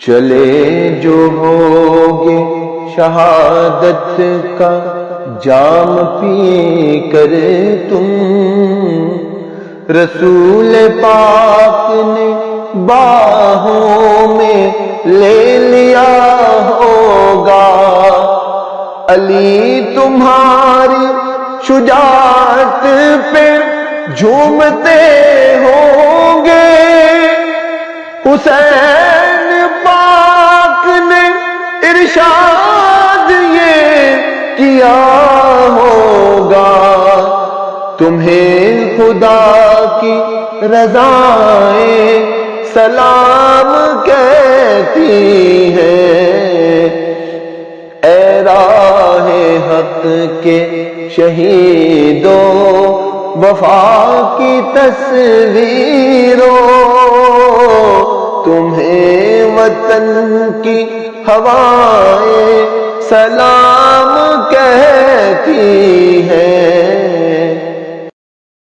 چلے جو ہوگے شہادت کا جام پی کر تم، رسول پاک نے باہوں میں لے لیا ہوگا، علی تمہاری شجاعت پہ جھومتے ہوں گے، حسین پاک نے ارشاد یہ کیا ہوگا، تمہیں خدا کی رضائیں سلام کہتی ہیں، اے راہ حق کے شہیدوں وفا کی تصویروں، تمہیں وطن کی ہوائیں سلام کہتی ہیں،